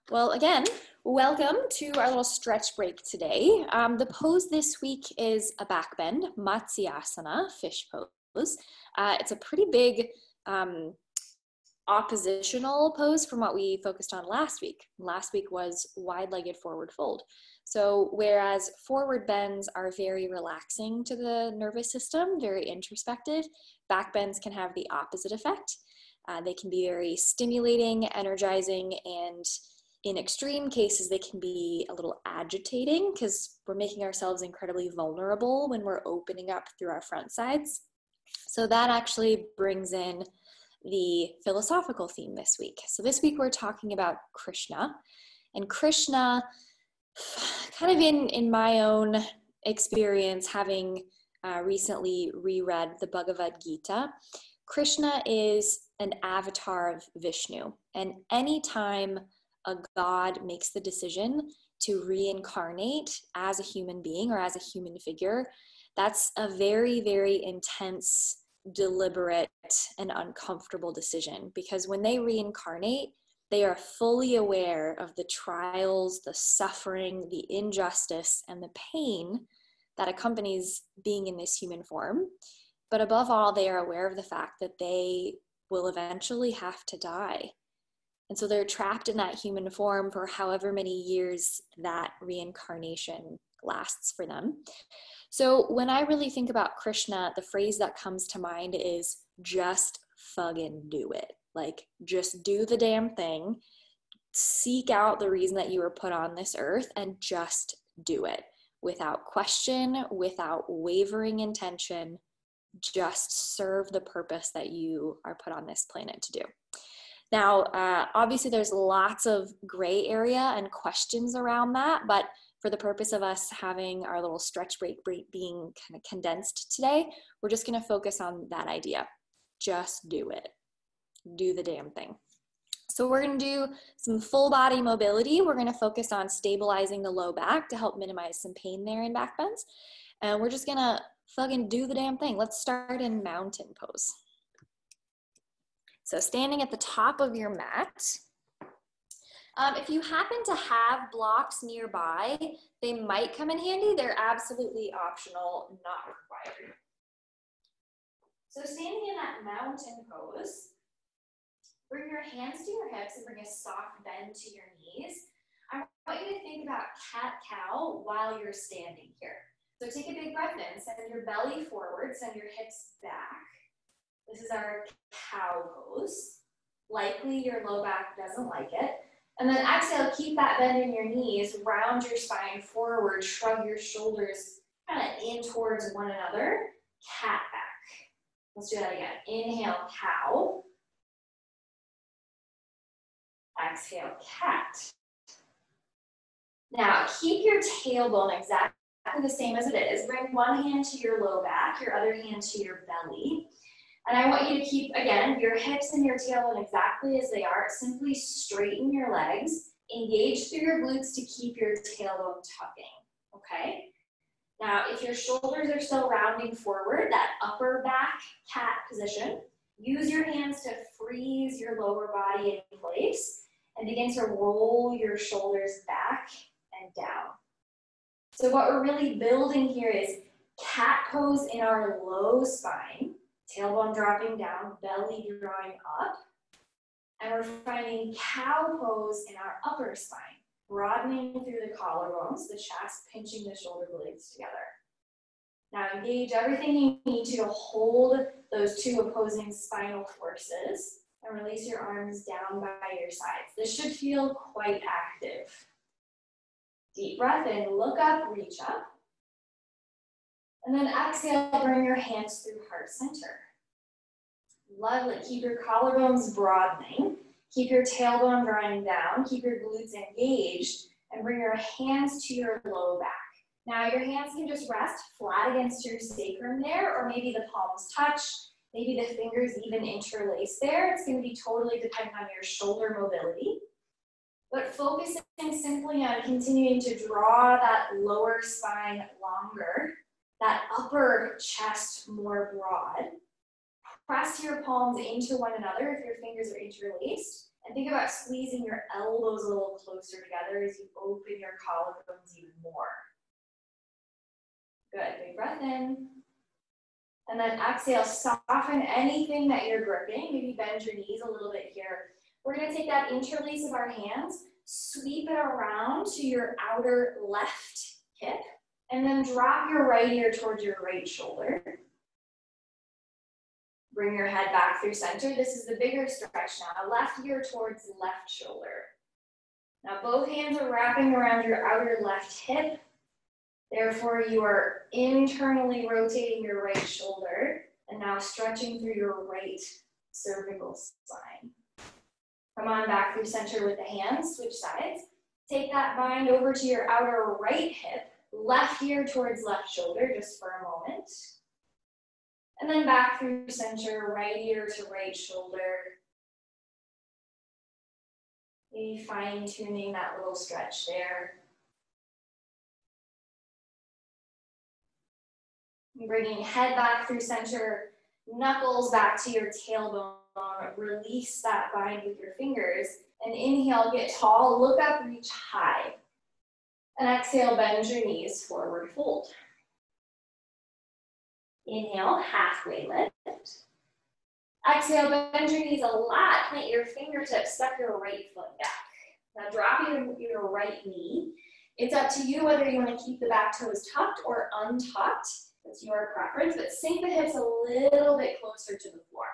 Well, again, welcome to our little stretch break today. The pose this week is a backbend, Matsyasana, fish pose. It's a pretty big oppositional pose from what we focused on last week. Last week was wide-legged forward fold. So whereas forward bends are very relaxing to the nervous system, very introspective, back bends can have the opposite effect. They can be very stimulating, energizing, and in extreme cases, they can be a little agitating because we're making ourselves incredibly vulnerable when we're opening up through our front sides. So that actually brings in the philosophical theme this week. So this week we're talking about Krishna. And Krishna, kind of in my own experience, having recently reread the Bhagavad Gita, Krishna is an avatar of Vishnu. And anytime a god makes the decision to reincarnate as a human being or as a human figure, that's a very, very intense, deliberate, and uncomfortable decision, because when they reincarnate, they are fully aware of the trials, the suffering, the injustice, and the pain that accompanies being in this human form. But above all, they are aware of the fact that they will eventually have to die. And so they're trapped in that human form for however many years that reincarnation lasts for them. So when I really think about Krishna, the phrase that comes to mind is just fucking do it. Like, just do the damn thing. Seek out the reason that you were put on this earth and just do it without question, without wavering intention. Just serve the purpose that you are put on this planet to do. Now, obviously there's lots of gray area and questions around that, but for the purpose of us having our little stretch break being kind of condensed today, we're just going to focus on that idea. Just do it. Do the damn thing. So we're going to do some full body mobility. We're going to focus on stabilizing the low back to help minimize some pain there in back bends. And we're just going to fucking do the damn thing. Let's start in mountain pose. So standing at the top of your mat. If you happen to have blocks nearby, they might come in handy. They're absolutely optional, not required. So standing in that mountain pose, bring your hands to your hips and bring a soft bend to your knees. I want you to think about cat-cow while you're standing here. So take a big breath in, send your belly forward, send your hips back. This is our cow pose. Likely your low back doesn't like it. And then exhale, keep that bend in your knees, round your spine forward, shrug your shoulders kind of in towards one another, cat back. Let's do that again. Inhale, cow. Exhale, cat. Now keep your tailbone exactly the same as it is. Bring one hand to your low back, your other hand to your belly. And I want you to keep, again, your hips and your tailbone exactly as they are. Simply straighten your legs. Engage through your glutes to keep your tailbone tucking, okay? Now, if your shoulders are still rounding forward, that upper back cat position, use your hands to freeze your lower body in place and begin to roll your shoulders back and down. So what we're really building here is cat pose in our low spine. Tailbone dropping down, belly drawing up. And we're finding cow pose in our upper spine, broadening through the collarbones, the chest, pinching the shoulder blades together. Now engage everything you need to hold those two opposing spinal forces and release your arms down by your sides. This should feel quite active. Deep breath in, look up, reach up. And then exhale, bring your hands through heart center. Lovely. Keep your collarbones broadening. Keep your tailbone drawing down. Keep your glutes engaged. And bring your hands to your low back. Now your hands can just rest flat against your sacrum there, or maybe the palms touch. Maybe the fingers even interlace there. It's going to be totally dependent on your shoulder mobility. But focusing simply on continuing to draw that lower spine longer, that upper chest more broad. Press your palms into one another if your fingers are interlaced, And think about squeezing your elbows a little closer together as you open your collarbones even more. Good, big breath in. And then exhale, soften anything that you're gripping. Maybe bend your knees a little bit here. We're gonna take that interlace of our hands, sweep it around to your outer left hip, and then drop your right ear towards your right shoulder. Bring your head back through center. This is the bigger stretch now. Left ear towards left shoulder. Now both hands are wrapping around your outer left hip. Therefore, you are internally rotating your right shoulder and now stretching through your right cervical spine. Come on back through center with the hands, switch sides. Take that bind over to your outer right hip, left ear towards left shoulder just for a moment. And then back through center, right ear to right shoulder. Maybe fine-tuning that little stretch there. And bringing head back through center, knuckles back to your tailbone. Release that bind with your fingers. And inhale, get tall, look up, reach high. And exhale, bend your knees, forward fold. Inhale, halfway lift. Exhale, bend your knees a lot. Plant your fingertips, step your right foot back. Now drop your right knee. It's up to you whether you want to keep the back toes tucked or untucked. That's your preference, but sink the hips a little bit closer to the floor.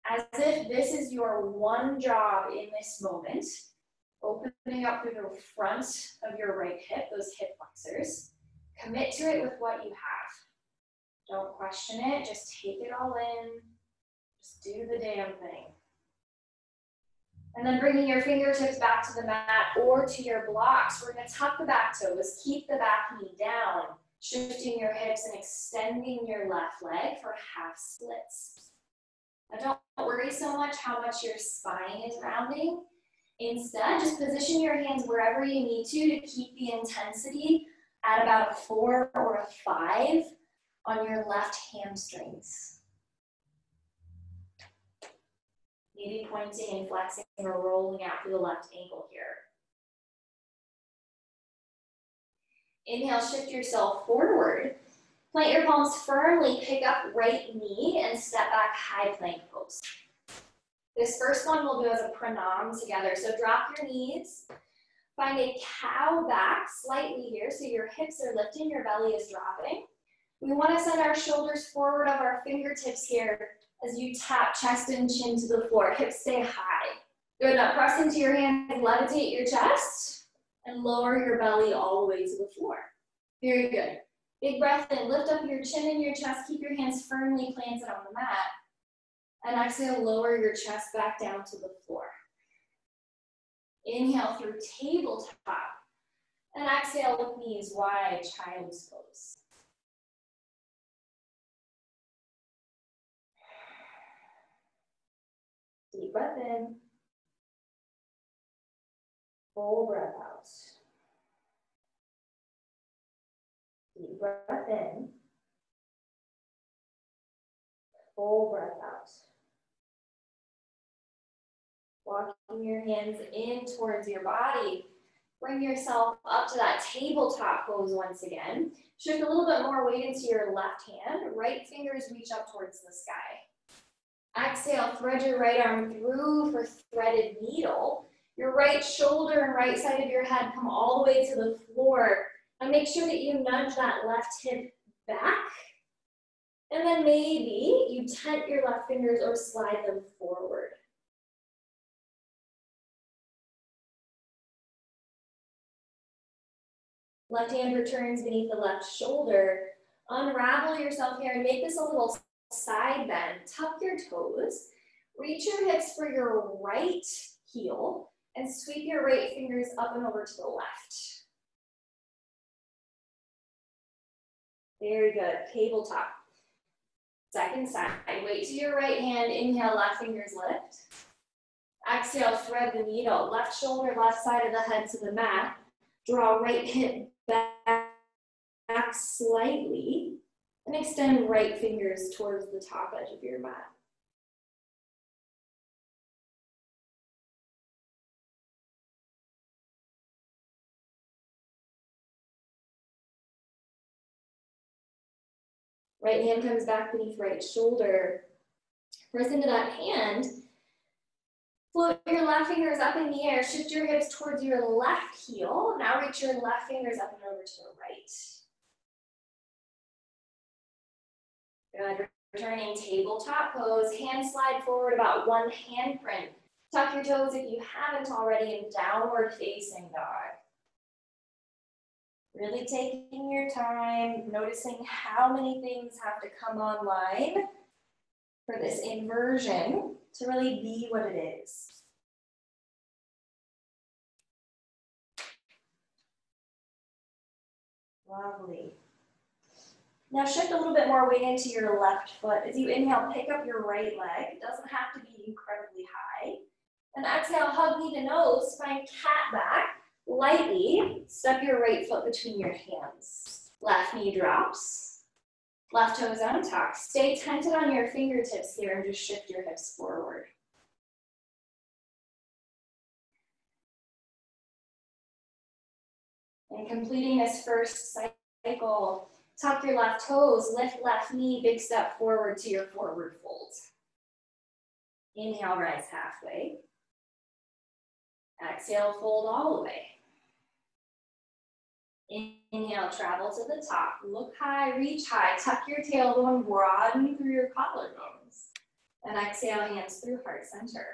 As if this is your one job in this moment. Opening up through the front of your right hip, those hip flexors. Commit to it with what you have. Don't question it, just take it all in. Just do the damn thing. And then bringing your fingertips back to the mat or to your blocks, we're gonna tuck the back toes, keep the back knee down, shifting your hips and extending your left leg for half splits. Now don't worry so much how much your spine is rounding. Instead, just position your hands wherever you need to keep the intensity at about a 4 or a 5 on your left hamstrings. Maybe pointing and flexing or rolling out through the left ankle here. Inhale, shift yourself forward. Plant your palms firmly, pick up right knee, and step back, high plank pose. This first one we'll do as a pranam together. So drop your knees, find a cow back slightly here, so your hips are lifting, your belly is dropping. We want to send our shoulders forward of our fingertips here as you tap chest and chin to the floor. Hips stay high. Good, now press into your hands, levitate your chest, and lower your belly all the way to the floor. Very good. Big breath in, lift up your chin and your chest, keep your hands firmly planted on the mat. And exhale, lower your chest back down to the floor. Inhale through tabletop. And exhale with knees wide, child's pose. Deep breath in. Full breath out. Deep breath in. Full breath out. Walking your hands in towards your body. Bring yourself up to that tabletop pose once again. Shift a little bit more weight into your left hand. Right fingers reach up towards the sky. Exhale, thread your right arm through for threaded needle. Your right shoulder and right side of your head come all the way to the floor. And make sure that you nudge that left hip back. And then maybe you tent your left fingers or slide them forward. Left hand returns beneath the left shoulder. Unravel yourself here and make this a little side bend. Tuck your toes. Reach your hips for your right heel and sweep your right fingers up and over to the left. Very good. Tabletop. Second side. Weight to your right hand. Inhale, left fingers lift. Exhale, thread the needle. Left shoulder, left side of the head to the mat. Draw right hip back slightly. And extend right fingers towards the top edge of your mat. Right hand comes back beneath right shoulder. Press into that hand. Float your left fingers up in the air. Shift your hips towards your left heel. Now reach your left fingers up and over to the right. Good. Returning tabletop pose. Hands slide forward about one handprint. Tuck your toes if you haven't already in downward facing dog. Really taking your time, noticing how many things have to come online for this inversion to really be what it is. Lovely. Now shift a little bit more weight into your left foot. As you inhale, pick up your right leg. It doesn't have to be incredibly high. And exhale, hug knee to nose, find cat back. Lightly step your right foot between your hands. Left knee drops. Left toes untucked. Stay tented on your fingertips here and just shift your hips forward. And completing this first cycle, tuck your left toes, lift left knee, big step forward to your forward fold. Inhale, rise halfway. Exhale, fold all the way. Inhale, travel to the top. Look high, reach high. Tuck your tailbone, broaden through your collarbones. And exhale, hands through heart center.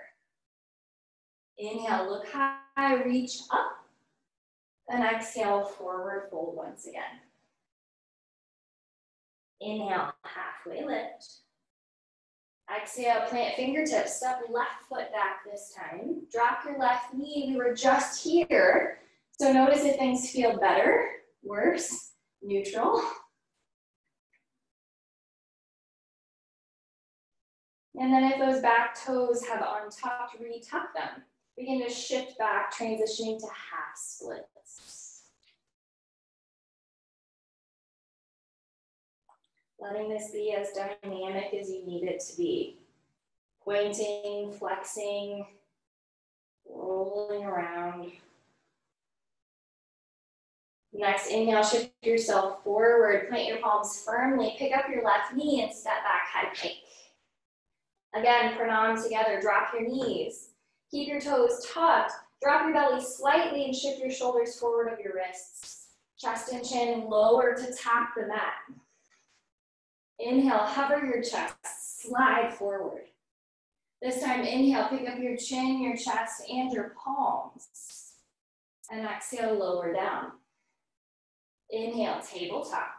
Inhale, look high, reach up. And exhale, forward fold once again. Inhale, halfway lift. Exhale, plant fingertips, step left foot back this time. Drop your left knee, we were just here. So notice if things feel better, worse, neutral. And then if those back toes have untucked, retuck them. Begin to shift back, transitioning to half splits. Letting this be as dynamic as you need it to be. Pointing, flexing, rolling around. Next, inhale, shift yourself forward, plant your palms firmly, pick up your left knee and step back, head plank. Again, pranam together, drop your knees. Keep your toes tucked, drop your belly slightly and shift your shoulders forward of your wrists. Chest and chin lower to tap the mat. Inhale, hover your chest, slide forward. This time, inhale, pick up your chin, your chest, and your palms. And exhale, lower down. Inhale, tabletop.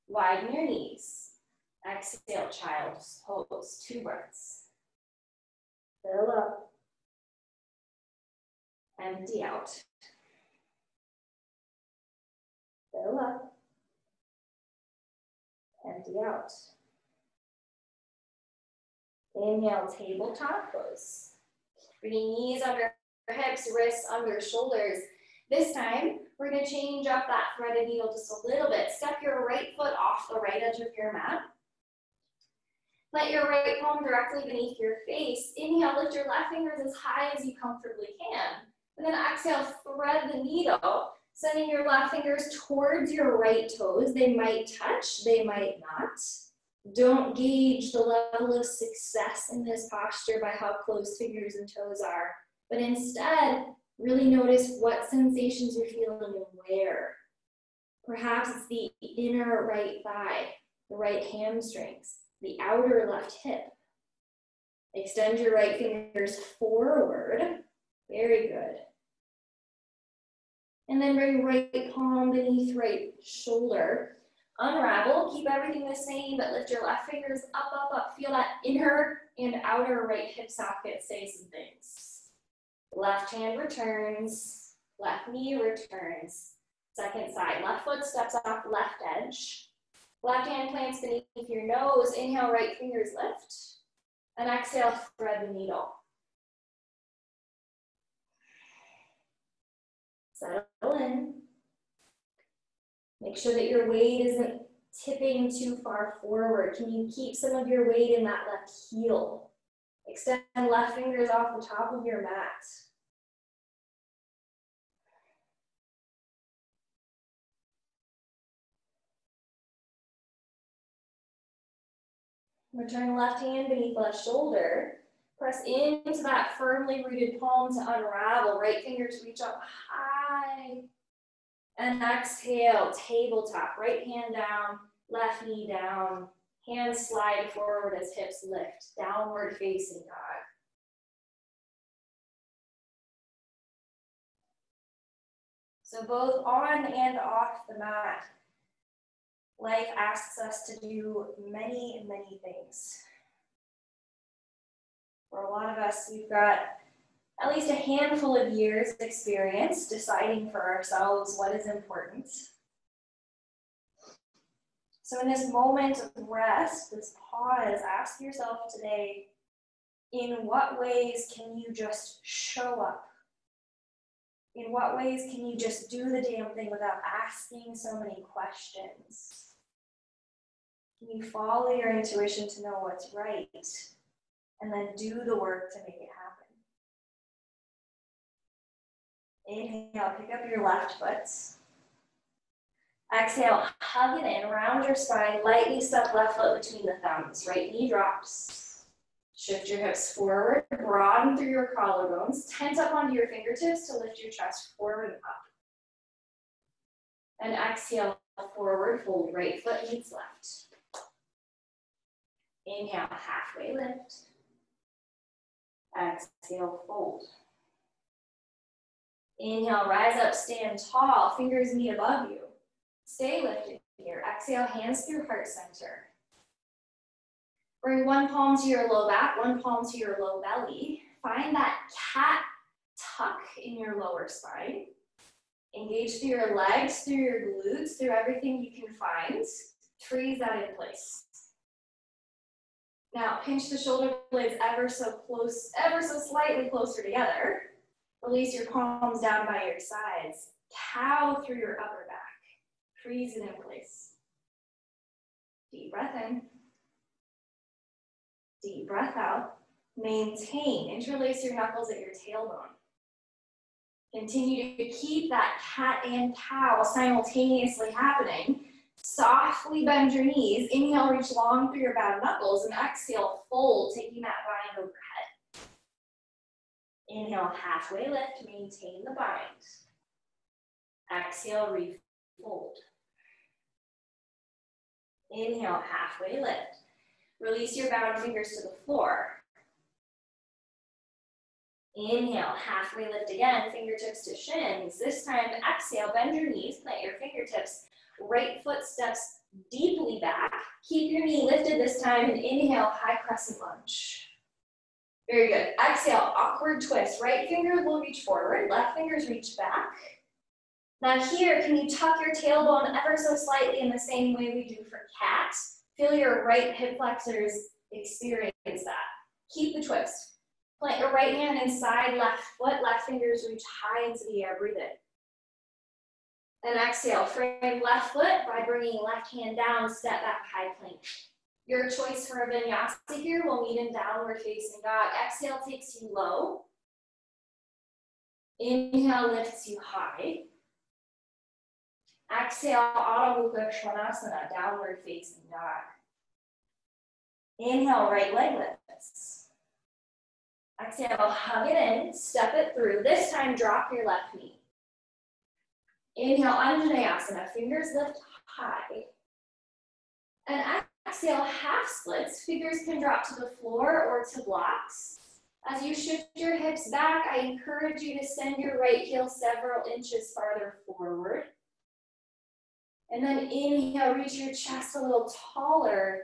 Widen your knees. Exhale, child's pose. 2 breaths. Fill up. Empty out. Fill up. Empty out. Inhale, tabletop pose. Bringing knees under hips, wrists under shoulders. This time, we're going to change up that threaded needle just a little bit. Step your right foot off the right edge of your mat. Let your right palm directly beneath your face. Inhale, lift your left fingers as high as you comfortably can. And then exhale, thread the needle, sending your left fingers towards your right toes. They might touch, they might not. Don't gauge the level of success in this posture by how close fingers and toes are, but instead, really notice what sensations you're feeling and where. Perhaps it's the inner right thigh, the right hamstrings, the outer left hip. Extend your right fingers forward. Very good. And then bring right palm beneath right shoulder. Unravel, keep everything the same, but lift your left fingers up, up, up. Feel that inner and outer right hip socket say some things. Left hand returns, left knee returns. Second side, left foot steps off left edge. Left hand plants beneath your nose. Inhale, right fingers lift. And exhale, thread the needle. Settle in. Make sure that your weight isn't tipping too far forward. Can you keep some of your weight in that left heel? Extend left fingers off the top of your mat. Return left hand beneath left shoulder. Press into that firmly rooted palm to unravel. Right fingers reach up high. And exhale, tabletop. Right hand down, left knee down. Hands slide forward as hips lift. Downward facing dog. So both on and off the mat, life asks us to do many, many things. For a lot of us, we've got at least a handful of years of experience deciding for ourselves what is important. So in this moment of rest, this pause, ask yourself today, in what ways can you just show up? In what ways can you just do the damn thing without asking so many questions? Can you follow your intuition to know what's right and then do the work to make it happen? Inhale, pick up your left foot. Exhale, hug it in, round your spine, lightly step left foot between the thumbs. Right knee drops. Shift your hips forward, broaden through your collarbones, tense up onto your fingertips to lift your chest forward and up. And exhale, forward fold, right foot meets left. Inhale, halfway lift. Exhale, fold. Inhale, rise up, stand tall, fingers meet above you. Stay lifted here. Exhale, hands through heart center. Bring one palm to your low back, one palm to your low belly. Find that cat tuck in your lower spine. Engage through your legs, through your glutes, through everything you can find. Freeze that in place. Now pinch the shoulder blades ever so close, ever so slightly closer together. Release your palms down by your sides. Cow through your upper back. Freeze it in place. Deep breath in. Deep breath out. Maintain. Interlace your knuckles at your tailbone. Continue to keep that cat and cow simultaneously happening. Softly bend your knees. Inhale, reach long through your bad knuckles. And exhale, fold, taking that bind overhead. Inhale, halfway lift. Maintain the bind. Exhale, refold. Inhale, halfway lift. Release your bound fingers to the floor. Inhale, halfway lift again, fingertips to shins. This time, exhale, bend your knees, plant your fingertips. Right foot steps deeply back. Keep your knee lifted this time and inhale, high crescent lunge. Very good. Exhale, awkward twist. Right fingers will reach forward, left fingers reach back. Now here, can you tuck your tailbone ever so slightly in the same way we do for cat? Feel your right hip flexors experience that. Keep the twist. Plant your right hand inside left foot, left fingers reach high into the air, breathe in. And exhale, frame left foot by bringing left hand down, step back, high plank. Your choice for a vinyasa here will meet in downward facing dog. Exhale takes you low. Inhale lifts you high. Exhale, Adho Mukha Svanasana, downward facing dog. Inhale, right leg lifts. Exhale, hug it in, step it through. This time, drop your left knee. Inhale, Anjaneyasana, fingers lift high. And exhale, half splits. Fingers can drop to the floor or to blocks. As you shift your hips back, I encourage you to send your right heel several inches farther forward. And then inhale, reach your chest a little taller.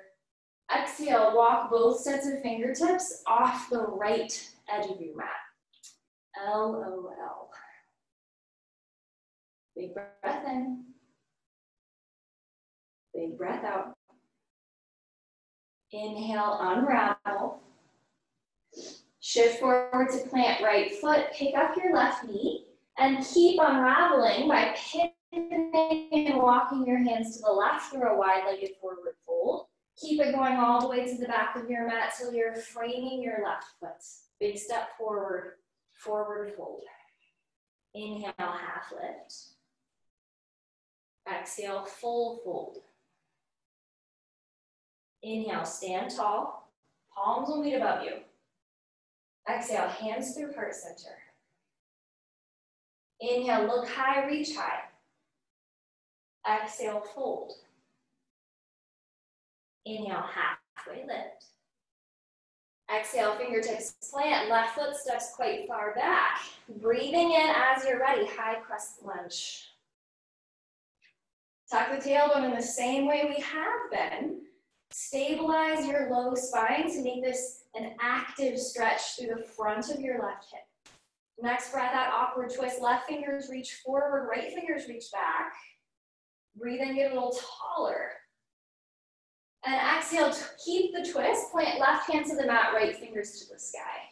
Exhale, walk both sets of fingertips off the right edge of your mat. LOL. Big breath in. Big breath out. Inhale, unravel. Shift forward to plant right foot. Pick up your left knee and keep unraveling by pivoting and walking your hands to the left through a wide-legged forward fold. Keep it going all the way to the back of your mat till you're framing your left foot. Big step forward, forward fold. Inhale, half lift. Exhale, full fold. Inhale, stand tall. Palms will meet above you. Exhale, hands through heart center. Inhale, look high, reach high. Exhale, fold. Inhale, halfway lift. Exhale, fingertips plant, left foot steps quite far back. Breathing in as you're ready, high crescent lunge. Tuck the tailbone in the same way we have been. Stabilize your low spine to make this an active stretch through the front of your left hip. Next breath out, awkward twist. Left fingers reach forward, right fingers reach back. Breathe in, get a little taller. And exhale, keep the twist. Plant left hand to the mat, right fingers to the sky.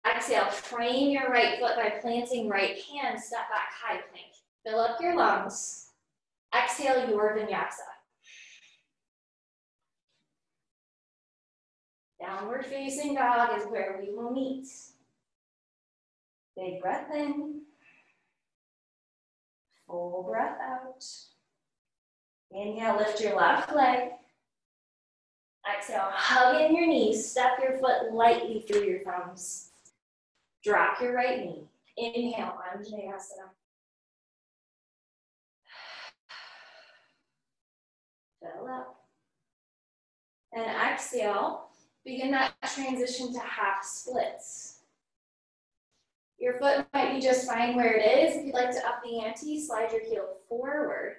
Exhale, frame your right foot by planting right hand, step back, high plank. Fill up your lungs. Exhale, your vinyasa. Downward facing dog is where we will meet. Big breath in. Full breath out. Inhale, lift your left leg. Exhale, hug in your knees. Step your foot lightly through your thumbs. Drop your right knee. Inhale, Anjaneyasana. Fill up. And exhale, begin that transition to half splits. Your foot might be just fine where it is. If you'd like to up the ante, slide your heel forward.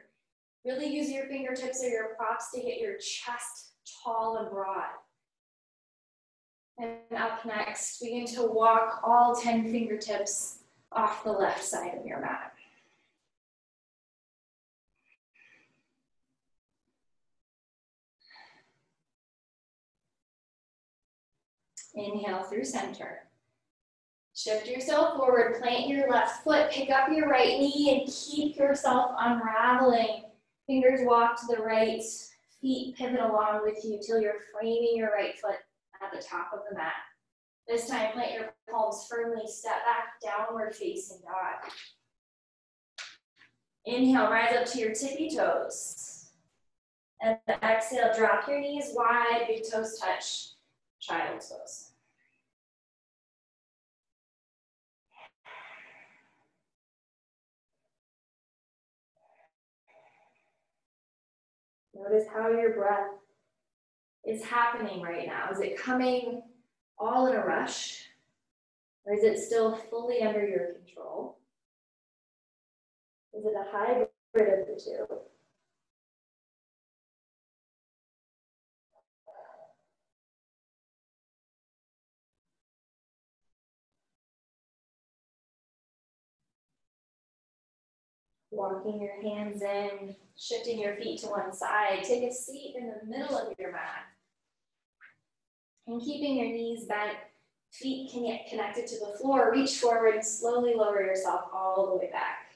Really use your fingertips or your props to get your chest tall and broad. And up next, begin to walk all 10 fingertips off the left side of your mat. Inhale through center. Shift yourself forward, plant your left foot, pick up your right knee, and keep yourself unraveling. Fingers walk to the right, feet pivot along with you till you're framing your right foot at the top of the mat. This time, plant your palms firmly, step back, downward facing dog. Inhale, rise up to your tippy toes. And exhale, drop your knees wide, big toes touch, child's pose. Notice how your breath is happening right now. Is it coming all in a rush? Or is it still fully under your control? Is it a hybrid of the two? Walking your hands in, shifting your feet to one side. Take a seat in the middle of your mat. And keeping your knees bent, feet can get connected to the floor. Reach forward and slowly lower yourself all the way back.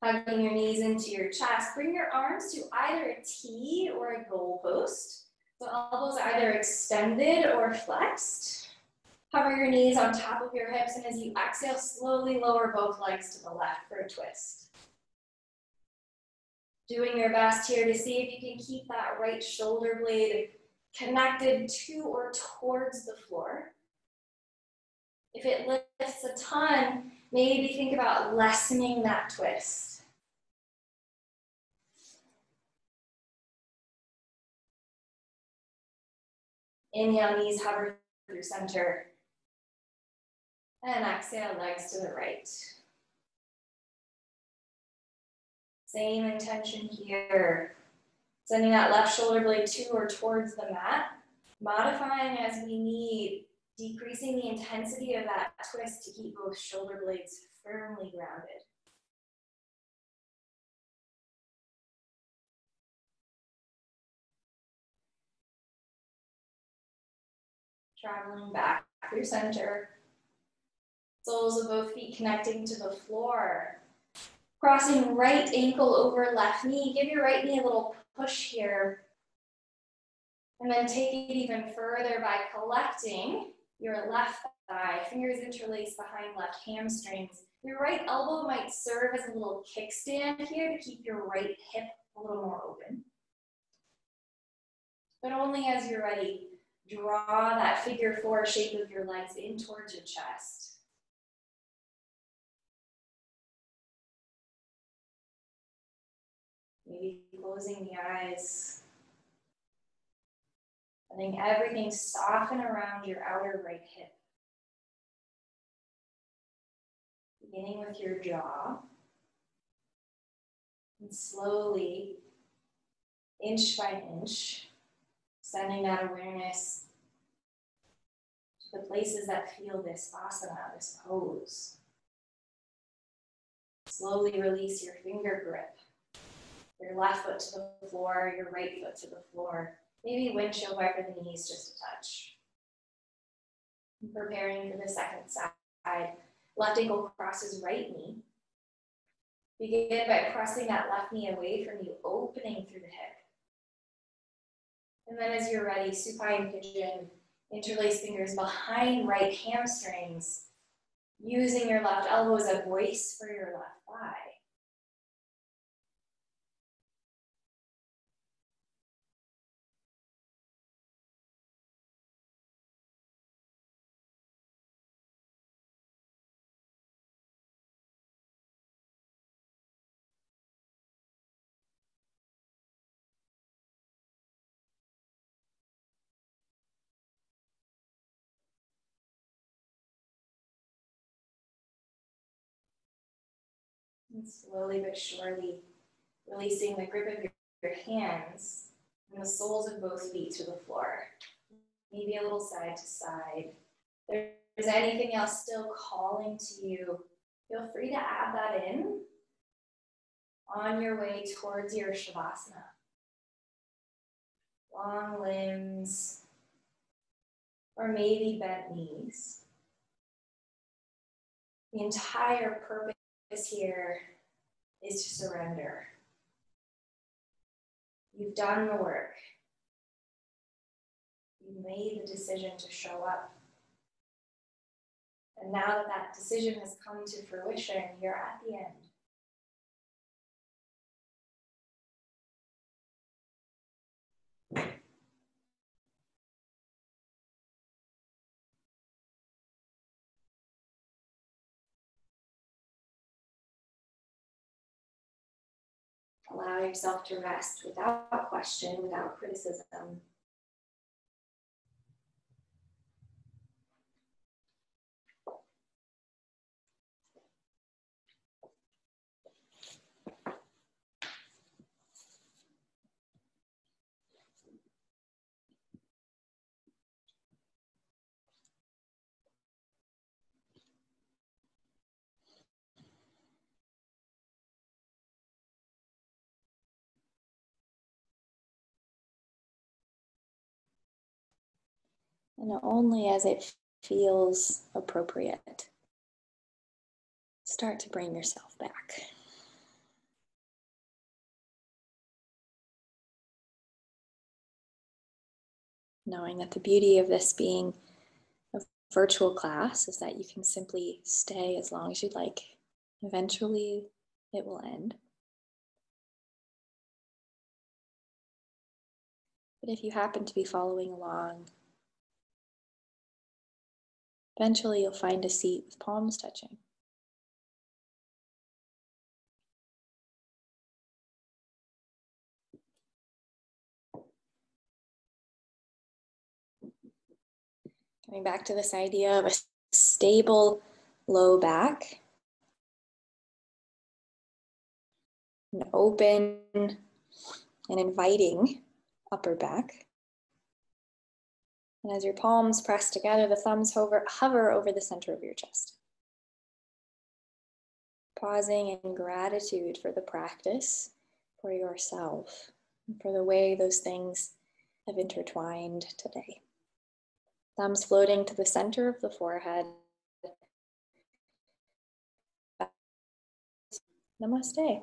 Hugging your knees into your chest. Bring your arms to either a T or a goal post. So elbows are either extended or flexed. Hover your knees on top of your hips, and as you exhale, slowly lower both legs to the left for a twist. Doing your best here to see if you can keep that right shoulder blade connected to or towards the floor. If it lifts a ton, maybe think about lessening that twist. Inhale, knees hover through center. And exhale, legs to the right. Same intention here. Sending that left shoulder blade to or towards the mat. Modifying as we need, decreasing the intensity of that twist to keep both shoulder blades firmly grounded. Traveling back through center. Soles of both feet connecting to the floor. Crossing right ankle over left knee. Give your right knee a little push here. And then take it even further by collecting your left thigh. Fingers interlaced behind left hamstrings. Your right elbow might serve as a little kickstand here to keep your right hip a little more open. But only as you're ready, draw that figure four shape of your legs in towards your chest. Maybe closing the eyes. Letting everything soften around your outer right hip. Beginning with your jaw. And slowly, inch by inch, sending that awareness to the places that feel this asana, this pose. Slowly release your finger grip. Your left foot to the floor, your right foot to the floor. Maybe windshield wiper the knees just a touch. And preparing for the second side. Left ankle crosses right knee. Begin by pressing that left knee away from you, opening through the hip. And then as you're ready, supine pigeon, interlace fingers behind right hamstrings, using your left elbow as a brace for your left thigh. And slowly but surely, releasing the grip of your hands and the soles of both feet to the floor. Maybe a little side to side. If there's anything else still calling to you, feel free to add that in on your way towards your Shavasana. Long limbs, or maybe bent knees. The entire purpose here is to surrender. You've done the work. You've made the decision to show up. And now that that decision has come to fruition, you're at the end. Allow yourself to rest without question, without criticism. And only as it feels appropriate, start to bring yourself back. Knowing that the beauty of this being a virtual class is that you can simply stay as long as you'd like. Eventually, it will end. But if you happen to be following along, eventually you'll find a seat with palms touching. Coming back to this idea of a stable low back, an open and inviting upper back. And as your palms press together, the thumbs hover over the center of your chest. Pausing in gratitude for the practice, for yourself, and for the way those things have intertwined today. Thumbs floating to the center of the forehead. Namaste.